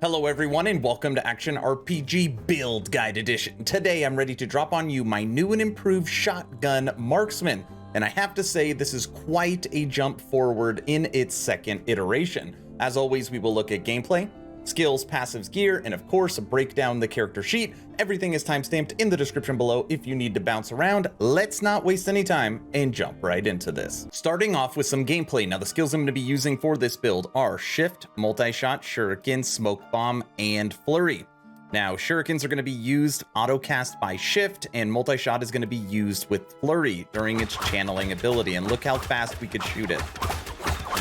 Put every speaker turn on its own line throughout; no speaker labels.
Hello everyone and welcome to Action RPG Build Guide Edition. Today I'm ready to drop on you my new and improved shotgun Marksman, and I have to say this is quite a jump forward in its second iteration. As always, we will look at gameplay, skills, passives, gear, and of course break down the character sheet. Everything is timestamped in the description below if you need to bounce around. Let's not waste any time and jump right into this. Starting off with some gameplay. Now the skills I'm going to be using for this build are Shift, Multishot, Shurikens, Smoke Bomb, and Flurry. Now Shurikens are going to be used auto-cast by Shift, and Multishot is going to be used with Flurry during its channeling ability, and look how fast we could shoot it.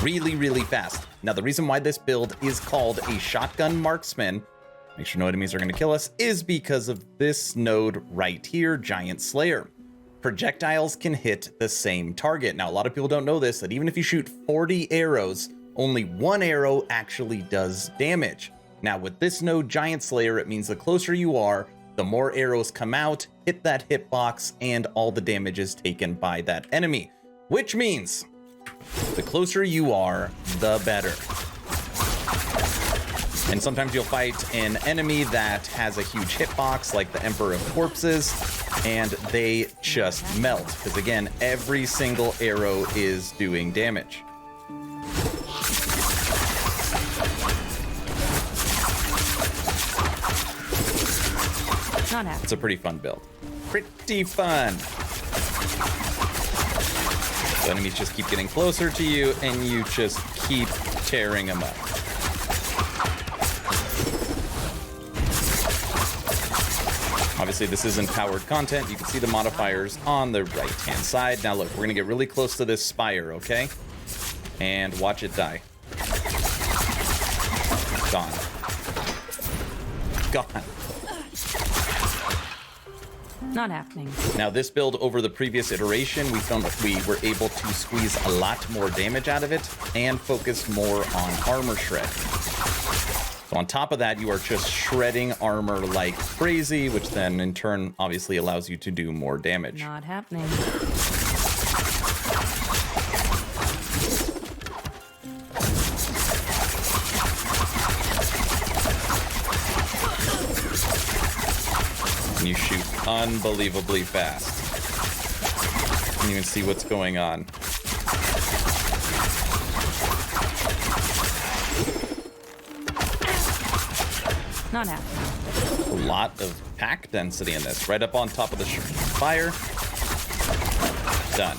Really fast. Now the reason why this build is called a shotgun marksman, make sure no enemies are going to kill us, is because of this node right here, Giant Slayer. Projectiles can hit the same target. Now a lot of people don't know this, that even if you shoot 40 arrows, only one arrow actually does damage. Now with this node, Giant Slayer, it means the closer you are, the more arrows come out, hit that hitbox, and all the damage is taken by that enemy, which means the closer you are, the better. And sometimes you'll fight an enemy that has a huge hitbox, like the Emperor of Corpses, and they just melt, because again, every single arrow is doing damage. It's a pretty fun build. Pretty fun. The enemies just keep getting closer to you, and you just keep tearing them up. Obviously, this isn't powered content. You can see the modifiers on the right-hand side. Now, look, we're gonna get really close to this spire, okay? And watch it die. Gone. Gone.
Not happening.
Now this build over the previous iteration, we found that we were able to squeeze a lot more damage out of it and focus more on armor shred. So on top of that, you are just shredding armor like crazy, which then in turn obviously allows you to do more damage.
Not happening.
And you shoot unbelievably fast. You can even see what's going on.
Not happening.
A lot of pack density in this. Right up on top of the fire. Done.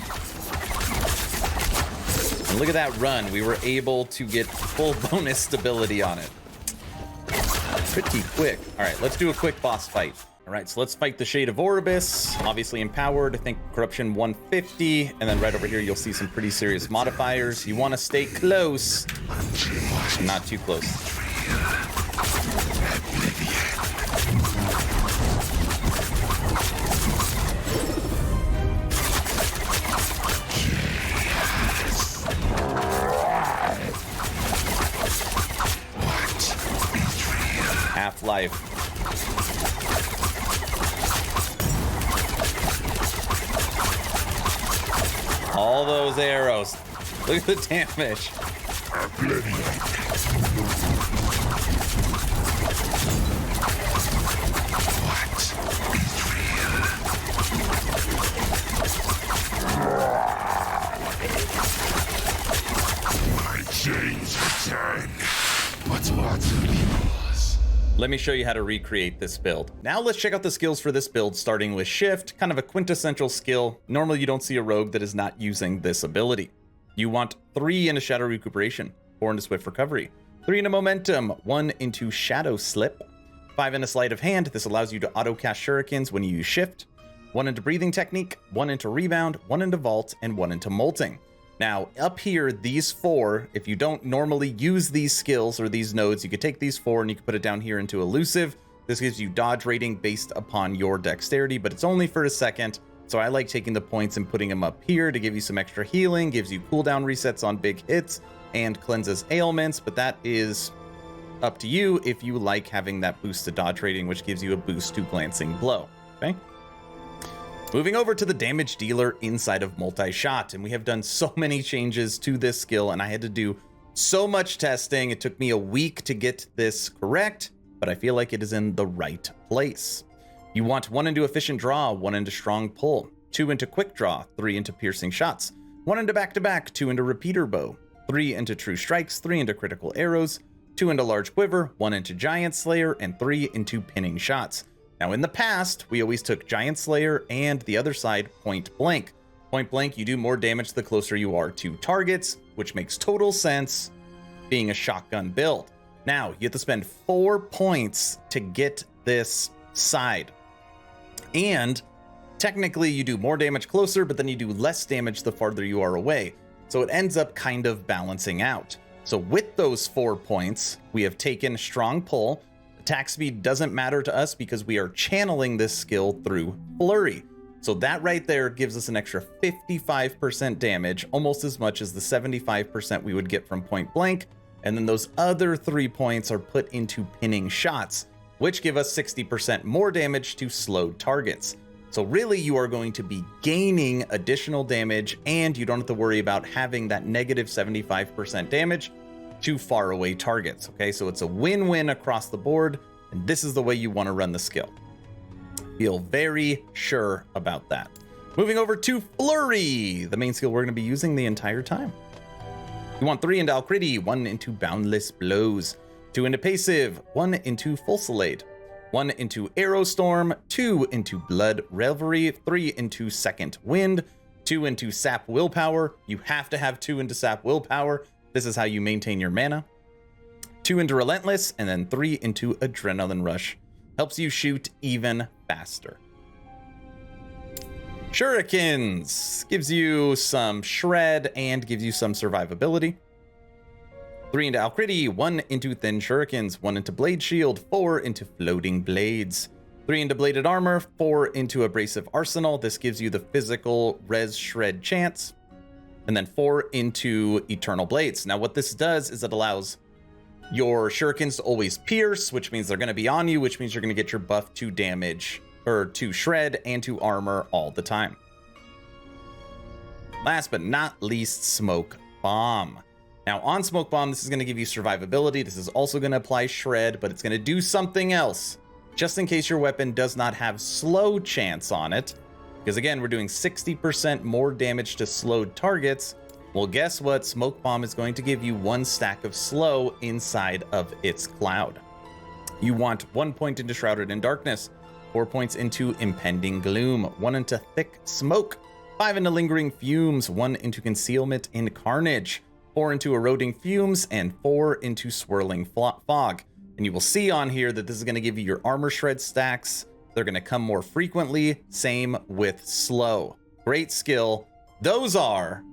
And look at that run. We were able to get full bonus stability on it. Pretty quick. All right, let's do a quick boss fight. All right, so let's fight the Shade of Orbis, obviously empowered. I think Corruption 150, and then right over here you'll see some pretty serious modifiers. You want to stay close, not too close. Half-life. All those arrows. Look at the damage. Let me show you how to recreate this build. Now let's check out the skills for this build, starting with Shift, kind of a quintessential skill. Normally you don't see a rogue that is not using this ability. You want 3 into Shadow Recuperation, 4 into Swift Recovery, 3 into Momentum, 1 into Shadow Slip, 5 into Sleight of Hand. This allows you to auto-cast Shurikens when you use Shift, 1 into Breathing Technique, 1 into Rebound, 1 into Vault, and 1 into Molting. Now, up here, these 4, if you don't normally use these skills or these nodes, you could take these 4 and you can put it down here into Elusive. This gives you dodge rating based upon your dexterity, but it's only for a second. So I like taking the points and putting them up here to give you some extra healing, gives you cooldown resets on big hits, and cleanses ailments, but that is up to you if you like having that boosted dodge rating, which gives you a boost to Glancing Blow, okay? Moving over to the damage dealer inside of Multishot, and we have done so many changes to this skill, and I had to do So much testing. It took me a week to get this correct, but I feel like it is in the right place. You want 1 into efficient draw, 1 into strong pull, 2 into quick draw, 3 into piercing shots, 1 into back-to-back, 2 into repeater bow, 3 into true strikes, 3 into critical arrows, 2 into large quiver, 1 into giant slayer, and 3 into pinning shots. Now in the past, we always took giant slayer and the other side point blank. Point blank, you do more damage the closer you are to targets, which makes total sense being a shotgun build. Now, you have to spend 4 points to get this side. And technically, you do more damage closer, but then you do less damage the farther you are away. So it ends up kind of balancing out. So with those 4 points, we have taken strong pull. Attack speed doesn't matter to us because we are channeling this skill through Flurry. So that right there gives us an extra 55% damage, almost as much as the 75% we would get from point blank. And then those other 3 points are put into pinning shots, which give us 60% more damage to slowed targets. So really you are going to be gaining additional damage, and you don't have to worry about having that negative 75% damage to far away targets. Okay, so it's a win-win across the board, and this is the way you want to run the skill. Feel very sure about that. Moving over to Flurry, the main skill we're going to be using the entire time. You want 3 into Alcrity, 1 into Boundless Blows, 2 into Passive, 1 into Fusillade, 1 into Arrow Storm, 2 into Blood Revelry, 3 into Second Wind, 2 into Sap Willpower. You have to have 2 into Sap Willpower. This is how you maintain your mana. 2 into Relentless, and then 3 into Adrenaline Rush. Helps you shoot even faster. Shurikens gives you some shred and gives you some survivability. 3 into Alcrity, 1 into Thin Shurikens, 1 into Blade Shield, 4 into Floating Blades, 3 into Bladed Armor, 4 into Abrasive Arsenal. This gives you the physical res shred chance. And then 4 into Eternal Blades. Now what this does is it allows your Shurikens to always pierce, which means they're going to be on you, which means you're going to get your buff to damage, or to shred and to armor all the time. Last but not least, Smoke Bomb. Now on Smoke Bomb, this is going to give you survivability. This is also going to apply shred, but it's going to do something else, just in case your weapon does not have slow chance on it. Because again, we're doing 60% more damage to slowed targets. Well, guess what? Smoke Bomb is going to give you 1 stack of slow inside of its cloud. You want 1 point into Shrouded in Darkness, 4 points into Impending Gloom, 1 into Thick Smoke, 5 into Lingering Fumes, 1 into Concealment in Carnage, 4 into Eroding Fumes, and 4 into Swirling Fog. And you will see on here that this is going to give you your armor shred stacks. They're going to come more frequently. Same with slow. Great skill. Those are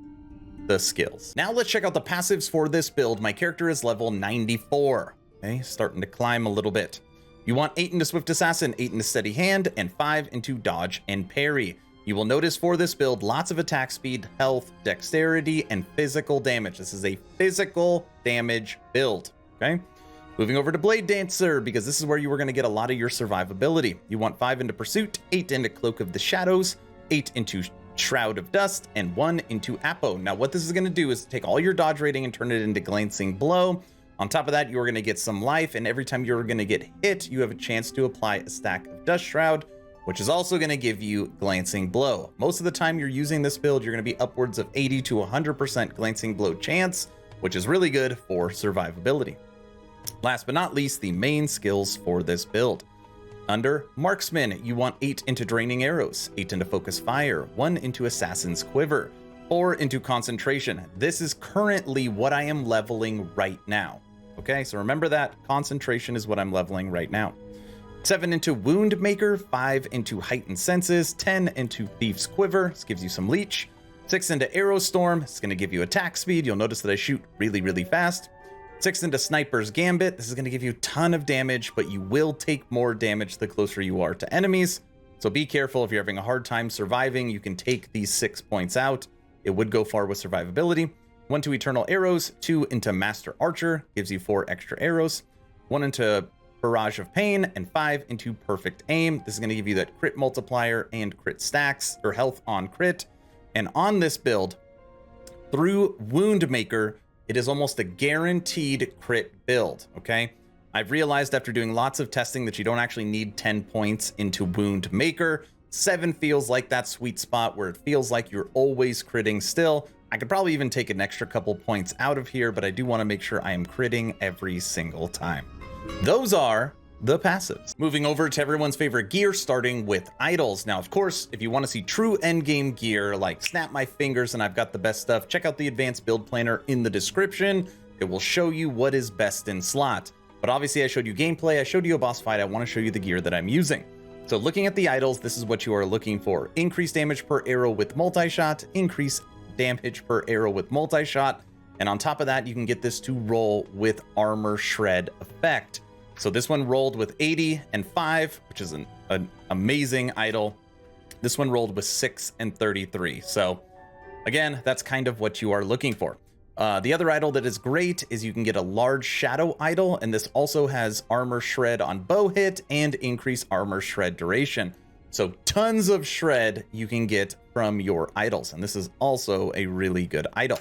the skills. Now let's check out the passives for this build. My character is level 94. Okay, starting to climb a little bit. You want 8 into Swift Assassin, 8 into Steady Hand, and 5 into Dodge and Parry. You will notice for this build, lots of attack speed, health, dexterity, and physical damage. This is a physical damage build, okay? Moving over to Blade Dancer, because this is where you are going to get a lot of your survivability. You want 5 into Pursuit, 8 into Cloak of the Shadows, 8 into Shroud of Dust, and 1 into Apo. Now what this is going to do is take all your dodge rating and turn it into Glancing Blow. On top of that, you are going to get some life, and every time you're going to get hit, you have a chance to apply a stack of Dust Shroud, which is also going to give you Glancing Blow. Most of the time you're using this build, you're going to be upwards of 80 to 100% Glancing Blow chance, which is really good for survivability. Last but not least, the main skills for this build. Under Marksman, you want 8 into Draining Arrows, 8 into Focus Fire, 1 into Assassin's Quiver, 4 into Concentration. This is currently what I am leveling right now. Okay, so remember that Concentration is what I'm leveling right now. 7 into Wound Maker, 5 into Heightened Senses, 10 into Thief's Quiver. This gives you some leech. 6 into Arrow Storm. It's going to give you attack speed. You'll notice that I shoot really, really fast. 6 into Sniper's Gambit. This is going to give you a ton of damage, but you will take more damage the closer you are to enemies. So be careful if you're having a hard time surviving. You can take these 6 points out. It would go far with survivability. 1 to Eternal Arrows, 2 into Master Archer, gives you 4 extra arrows. 1 into Barrage of Pain, and 5 into Perfect Aim. This is going to give you that crit multiplier and crit stacks, or health on crit. And on this build, through Wound Maker, it is almost a guaranteed crit build, okay? I've realized after doing lots of testing that you don't actually need 10 points into Wound Maker. 7 feels like that sweet spot where it feels like you're always critting still. I could probably even take an extra couple points out of here, but I do want to make sure I am critting every single time. Those are the passives. Moving over to everyone's favorite gear, starting with idols. Now, of course, if you want to see true endgame gear, like snap my fingers and I've got the best stuff, check out the advanced build planner in the description. It will show you what is best in slot. But obviously I showed you gameplay, I showed you a boss fight, I want to show you the gear that I'm using. So looking at the idols, this is what you are looking for. Increased damage per arrow with multi-shot, increased damage per arrow with multi-shot, and on top of that, you can get this to roll with armor shred effect. So this one rolled with 80 and 5, which is an amazing idol. This one rolled with 6 and 33. So again, that's kind of what you are looking for. The other idol that is great is you can get a large shadow idol, and this also has armor shred on bow hit and increase armor shred duration. So tons of shred you can get from your idols, and this is also a really good idol.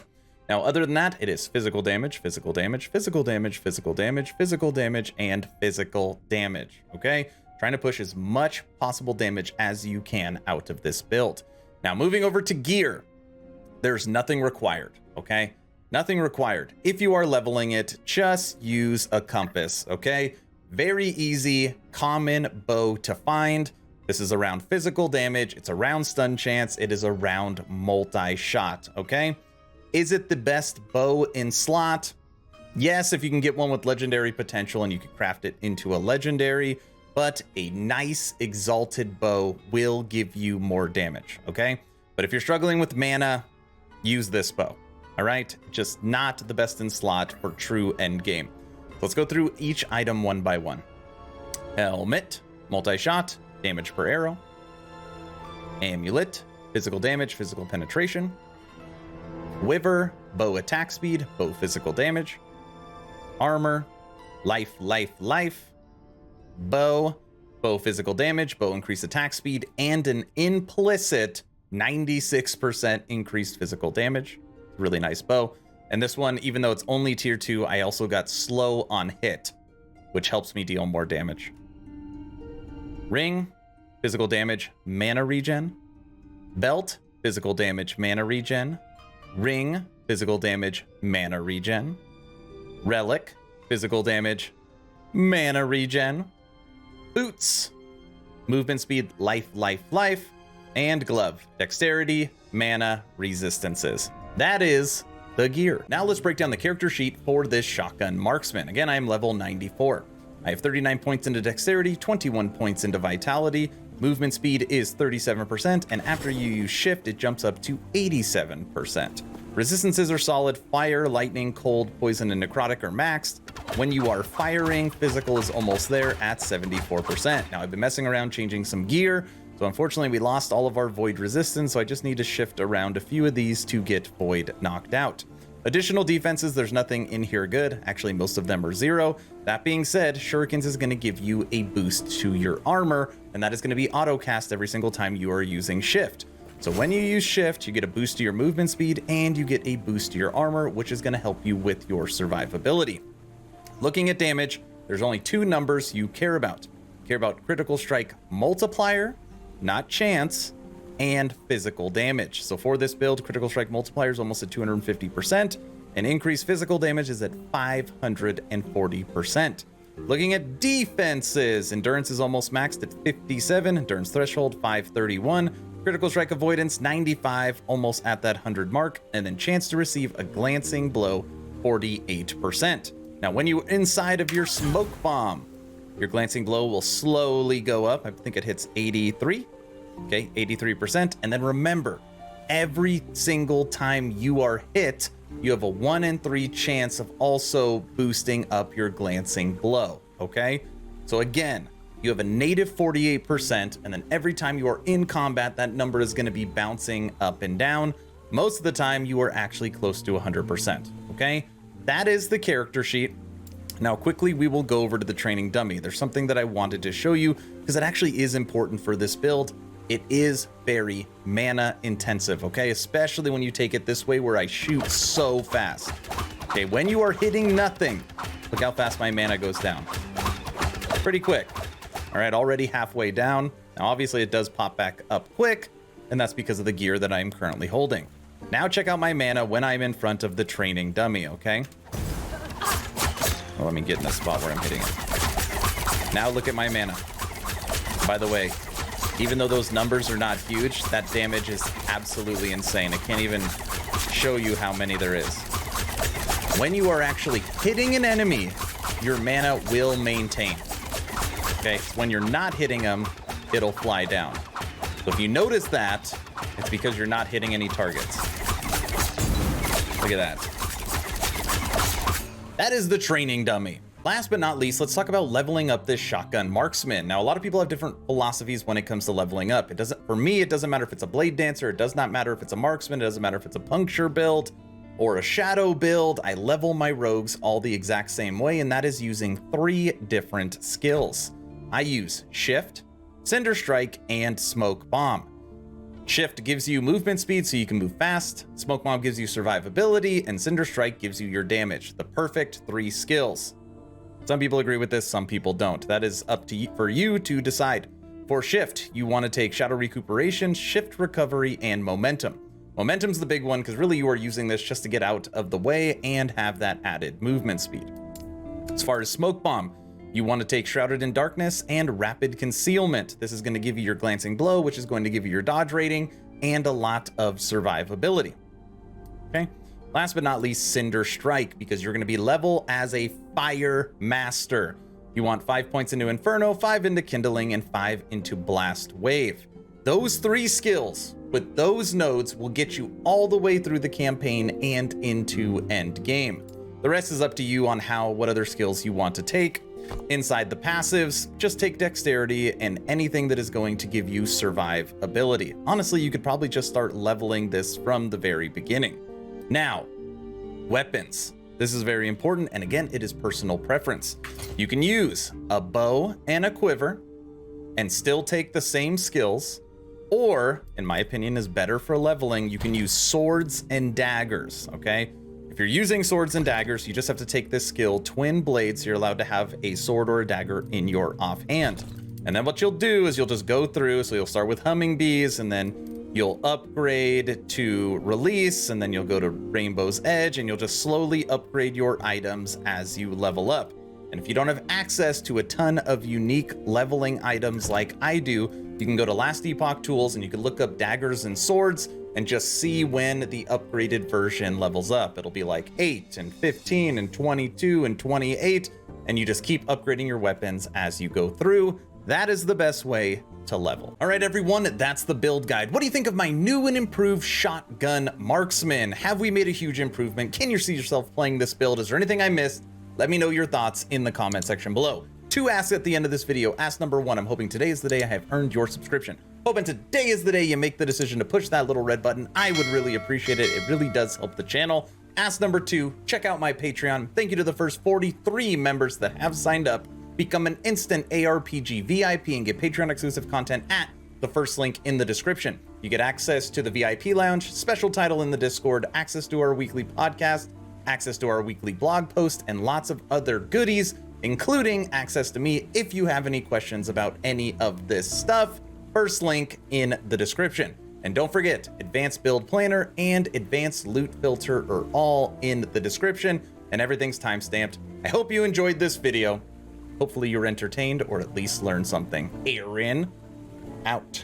Now, other than that, it is physical damage, physical damage, physical damage, physical damage, physical damage, and physical damage, okay? Trying to push as much possible damage as you can out of this build. Now, moving over to gear, there's nothing required, okay? Nothing required. If you are leveling it, just use a compass, okay? Very easy, common bow to find. This is around physical damage, it's around stun chance, it is around multi-shot, okay? Is it the best bow in slot? Yes, if you can get one with legendary potential and you can craft it into a legendary, but a nice exalted bow will give you more damage, okay? But if you're struggling with mana, use this bow. All right, just not the best in slot for true end game. Let's go through each item one by one. Helmet, multi-shot, damage per arrow. Amulet, physical damage, physical penetration. Quiver, bow attack speed, bow physical damage. Armor, life, life, life. Bow, bow physical damage, bow increased attack speed, and an implicit 96% increased physical damage. Really nice bow. And this one, even though it's only tier 2, I also got slow on hit, which helps me deal more damage. Ring, physical damage, mana regen. Belt, physical damage, mana regen. Ring, physical damage, mana regen. Relic, physical damage, mana regen. Boots, movement speed, life, life, life. And glove, dexterity, mana, resistances. That is the gear. Now let's break down the character sheet for this shotgun marksman. Again, I am level 94. I have 39 points into dexterity, 21 points into vitality. Movement speed is 37%, and after you use shift, it jumps up to 87%. Resistances are solid. Fire, lightning, cold, poison, and necrotic are maxed. When you are firing, physical is almost there at 74%. Now I've been messing around changing some gear, so unfortunately we lost all of our void resistance, so I just need to shift around a few of these to get void knocked out. Additional defenses, there's nothing in here good. Actually, most of them are 0. That being said, Shurikens is going to give you a boost to your armor, and that is going to be auto cast every single time you are using shift. So when you use shift, you get a boost to your movement speed and you get a boost to your armor, which is going to help you with your survivability. Looking at damage, there's only 2 numbers you care about. You care about critical strike multiplier, not chance, and physical damage. So for this build, critical strike multiplier is almost at 250%, and increased physical damage is at 540%. Looking at defenses, endurance is almost maxed at 57, endurance threshold 531, critical strike avoidance 95, almost at that 100 mark, and then chance to receive a glancing blow 48%. Now when you're inside of your smoke bomb, your glancing blow will slowly go up. I think it hits 83. Okay, 83%. And then remember, every single time you are hit, you have a 1 in 3 chance of also boosting up your glancing blow. Okay, so again, you have a native 48%, and then every time you are in combat, that number is going to be bouncing up and down. Most of the time, you are actually close to 100%. Okay, that is the character sheet. Now, quickly, we will go over to the training dummy. There's something that I wanted to show you because it actually is important for this build. It is very mana intensive, okay? Especially when you take it this way where I shoot so fast. Okay, when you are hitting nothing, look how fast my mana goes down. Pretty quick. All right, already halfway down. Now, obviously, it does pop back up quick, and that's because of the gear that I'm currently holding. Now, check out my mana when I'm in front of the training dummy, okay? Well, let me get in the spot where I'm hitting it. Now, look at my mana. By the way, even though those numbers are not huge, that damage is absolutely insane. I can't even show you how many there is. When you are actually hitting an enemy, your mana will maintain. Okay, when you're not hitting them, it'll fly down. So if you notice that, it's because you're not hitting any targets. Look at that. That is the training dummy. Last but not least, let's talk about leveling up this shotgun marksman. Now, a lot of people have different philosophies when it comes to leveling up. For me, it doesn't matter if it's a blade dancer. It does not matter if it's a marksman. It doesn't matter if it's a puncture build or a shadow build. I level my rogues all the exact same way, and that is using 3 different skills. I use Shift, Cinder Strike, and Smoke Bomb. Shift gives you movement speed so you can move fast, Smoke Bomb gives you survivability, and Cinder Strike gives you your damage. The perfect 3 skills. Some people agree with this, some people don't. That is up to you, for you to decide. For Shift, you want to take Shadow Recuperation, Shift Recovery, and Momentum. Momentum's the big one because really you are using this just to get out of the way and have that added movement speed. As far as Smoke Bomb, you want to take Shrouded in Darkness and Rapid Concealment. This is going to give you your Glancing Blow, which is going to give you your dodge rating and a lot of survivability. Okay. Last but not least, Cinder Strike, because you're going to be level as a Fire Master. You want 5 points into Inferno, 5 into Kindling, and 5 into Blast Wave. Those 3 skills with those nodes will get you all the way through the campaign and into end game. The rest is up to you on what other skills you want to take. Inside the passives, just take Dexterity and anything that is going to give you survivability. Honestly, you could probably just start leveling this from the very beginning. Now, weapons. This is very important, and again, it is personal preference. You can use a bow and a quiver and still take the same skills, or, in my opinion, is better for leveling, you can use swords and daggers, okay? If you're using swords and daggers, you just have to take this skill, Twin Blades. You're allowed to have a sword or a dagger in your offhand. And then what you'll do is you'll just go through, so you'll start with Humming Bees, and then you'll upgrade to Release, and then you'll go to Rainbow's Edge, and you'll just slowly upgrade your items as you level up. And if you don't have access to a ton of unique leveling items like I do, you can go to Last Epoch Tools, and you can look up daggers and swords, and just see when the upgraded version levels up. It'll be like 8 and 15 and 22 and 28, and you just keep upgrading your weapons as you go through. That is the best way to level. All right, everyone, that's the build guide. What do you think of my new and improved shotgun marksman? Have we made a huge improvement? Can you see yourself playing this build? Is there anything I missed? Let me know your thoughts in the comment section below. 2 asks at the end of this video. Ask number 1, I'm hoping today is the day I have earned your subscription. Hoping today is the day you make the decision to push that little red button. I would really appreciate it. It really does help the channel. Ask number 2, check out my Patreon. Thank you to the first 43 members that have signed up. Become an instant ARPG VIP and get Patreon exclusive content at the first link in the description. You get access to the VIP lounge, special title in the Discord, access to our weekly podcast, access to our weekly blog post, and lots of other goodies, including access to me if you have any questions about any of this stuff. First link in the description. And don't forget, Advanced Build Planner and Advanced Loot Filter are all in the description, and everything's timestamped. I hope you enjoyed this video. Hopefully you're entertained or at least learned something. Aaron, out.